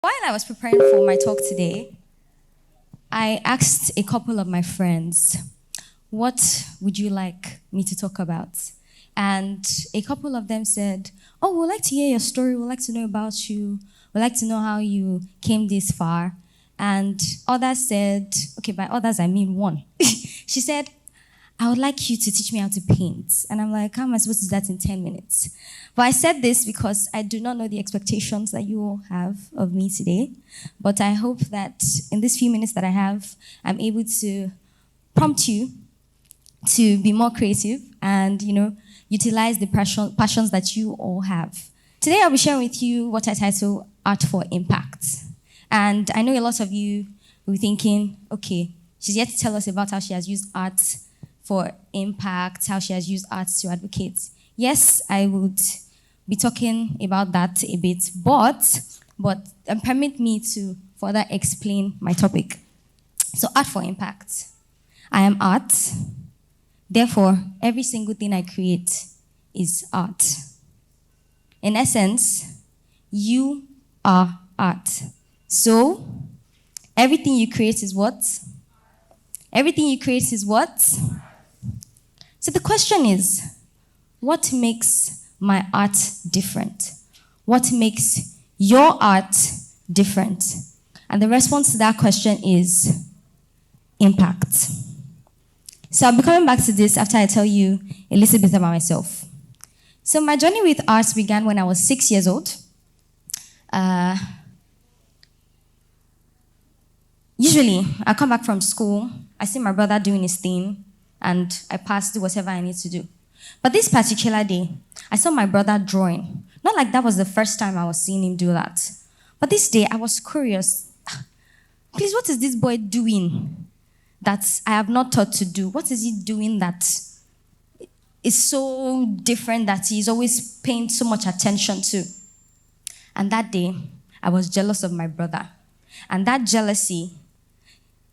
While I was preparing for my talk today, I asked a couple of my friends, what would you like me to talk about? And a couple of them said, oh, we'd like to hear your story, we'd like to know about you, we'd like to know how you came this far. And others said, okay, by others I mean one. She said, I would like you to teach me how to paint. And I'm like, how am I supposed to do that in 10 minutes? But I said this because I do not know the expectations that you all have of me today. But I hope that in these few minutes that I have, I'm able to prompt you to be more creative and, utilize the passions that you all have. Today I'll be sharing with you what I title Art for Impact. And I know a lot of you will be thinking, okay, she's yet to tell us about how she has used art for impact, how she has used art to advocate. Yes, I would be talking about that a bit, but permit me to further explain my topic. So, art for impact. I am art. Therefore, every single thing I create is art. In essence, you are art. So, everything you create is what? Everything you create is what? So the question is, what makes my art different? What makes your art different? And the response to that question is impact. So I'll be coming back to this after I tell you a little bit about myself. So my journey with art began when I was 6 years old. Usually, I come back from school, I see my brother doing his thing, and I pass, do whatever I need to do. But this particular day, I saw my brother drawing. Not like that was the first time I was seeing him do that. But this day, I was curious. Please, what is this boy doing that I have not taught to do? What is he doing that is so different that he's always paying so much attention to? And that day, I was jealous of my brother. And that jealousy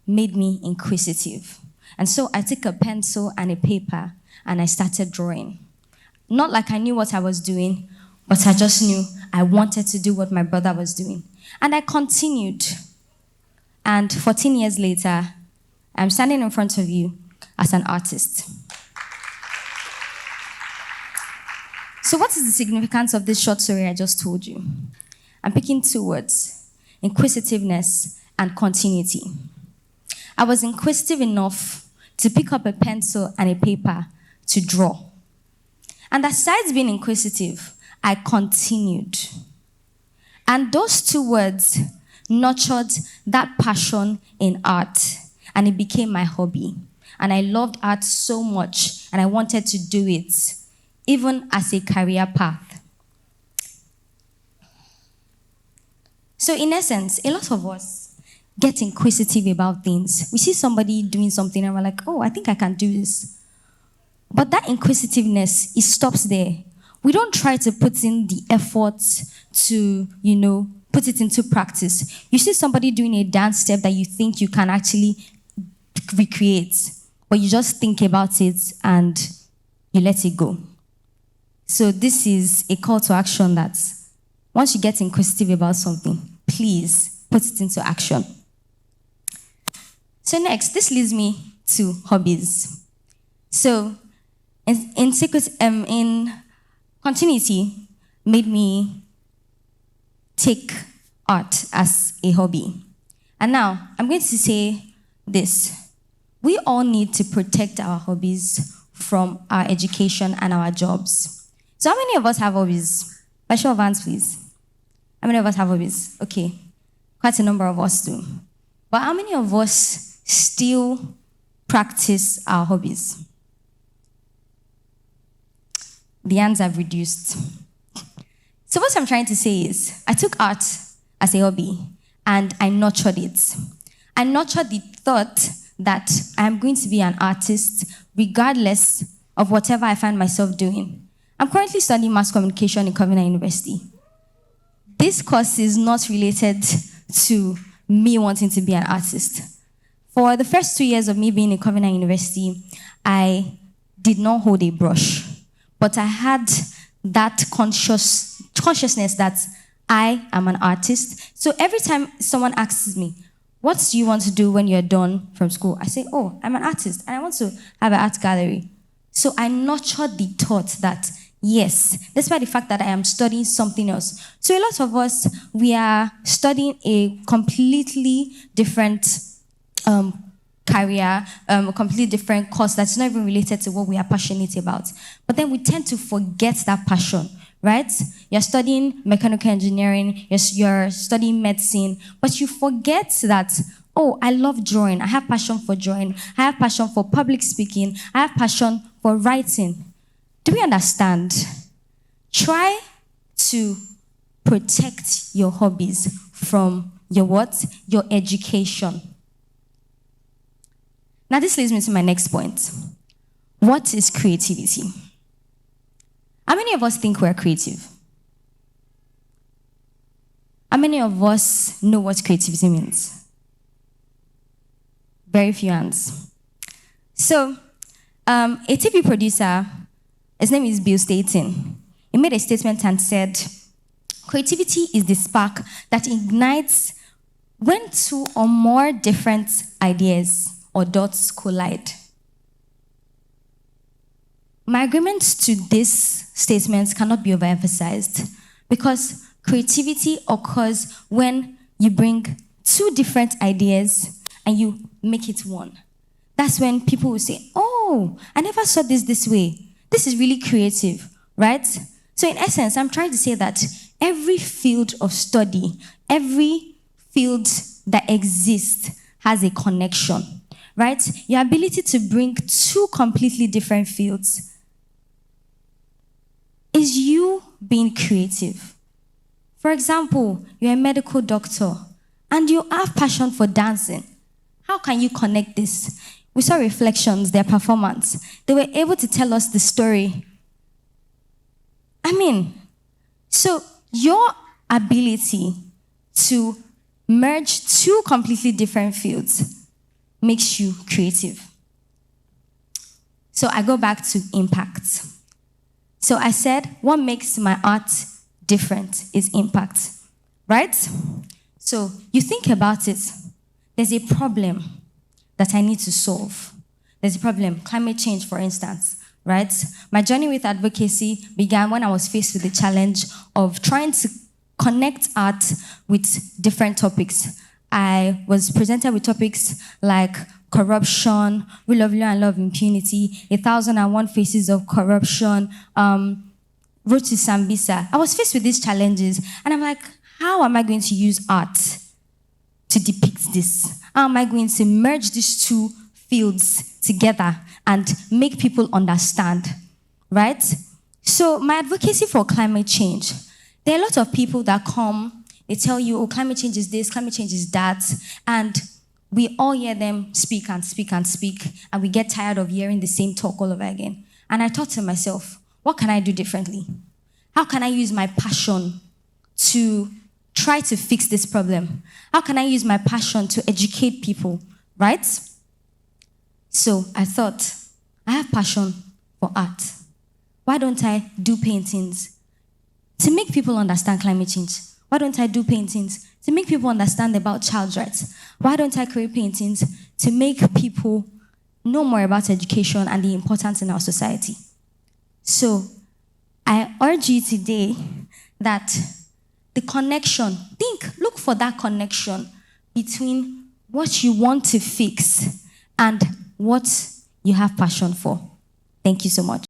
made me inquisitive. And so I took a pencil and a paper and I started drawing. Not like I knew what I was doing, but I just knew I wanted to do what my brother was doing. And I continued. And 14 years later, I'm standing in front of you as an artist. So what is the significance of this short story I just told you? I'm picking two words: inquisitiveness and continuity. I was inquisitive enough to pick up a pencil and a paper to draw. And besides being inquisitive, I continued. And those two words nurtured that passion in art, and it became my hobby. And I loved art so much, and I wanted to do it, even as a career path. So in essence, a lot of us get inquisitive about things. We see somebody doing something and we're like, oh, I think I can do this. But that inquisitiveness, it stops there. We don't try to put in the effort to, put it into practice. You see somebody doing a dance step that you think you can actually recreate, but you just think about it and you let it go. So this is a call to action that once you get inquisitive about something, please put it into action. So next, this leads me to hobbies. So in continuity made me take art as a hobby. And now, I'm going to say this. We all need to protect our hobbies from our education and our jobs. So how many of us have hobbies? By show of hands, please. How many of us have hobbies? Okay. Quite a number of us do. But how many of us still practice our hobbies? The hands have reduced. So what I'm trying to say is, I took art as a hobby and I nurtured it. I nurtured the thought that I am going to be an artist regardless of whatever I find myself doing. I'm currently studying mass communication in Covenant University. This course is not related to me wanting to be an artist. For the first 2 years of me being in Covenant University, I did not hold a brush, but I had that consciousness that I am an artist. So every time someone asks me, what do you want to do when you're done from school? I say, oh, I'm an artist and I want to have an art gallery. So I nurtured the thought that, yes, despite the fact that I am studying something else. So a lot of us, we are studying a completely different career, a completely different course that's not even related to what we are passionate about. But then we tend to forget that passion, right? You're studying mechanical engineering, you're studying medicine, but you forget that, oh, I love drawing. I have passion for drawing. I have passion for public speaking. I have passion for writing. Do we understand? Try to protect your hobbies from your what? Your education. Now this leads me to my next point. What is creativity? How many of us think we're creative? How many of us know what creativity means? Very few hands. So, a TV producer, his name is Bill Staten. He made a statement and said, creativity is the spark that ignites when two or more different ideas or dots collide. My agreement to this statement cannot be overemphasized because creativity occurs when you bring two different ideas and you make it one. That's when people will say, oh, I never saw this way. This is really creative, right? So in essence, I'm trying to say that every field of study, every field that exists has a connection, right? Your ability to bring two completely different fields is you being creative. For example, you're a medical doctor and you have passion for dancing. How can you connect this? We saw Reflections, their performance. They were able to tell us the story. So your ability to merge two completely different fields makes you creative. So I go back to impact. So I said, what makes my art different is impact, right? So you think about it. There's a problem that I need to solve. There's a problem, climate change, for instance, right? My journey with advocacy began when I was faced with the challenge of trying to connect art with different topics. I was presented with topics like corruption, rule of law and law of impunity, 1001 Faces of Corruption, Road to Sambisa. I was faced with these challenges, and I'm like, how am I going to use art to depict this? How am I going to merge these two fields together and make people understand, right? So my advocacy for climate change, there are a lot of people that come, they tell you, oh, climate change is this, climate change is that, and we all hear them speak and speak and speak, and we get tired of hearing the same talk all over again. And I thought to myself, what can I do differently? How can I use my passion to try to fix this problem? How can I use my passion to educate people, right? So I thought, I have passion for art. Why don't I do paintings to make people understand climate change? Why don't I do paintings to make people understand about child's rights? Why don't I create paintings to make people know more about education and the importance in our society? So I urge you today that the connection, look for that connection between what you want to fix and what you have passion for. Thank you so much.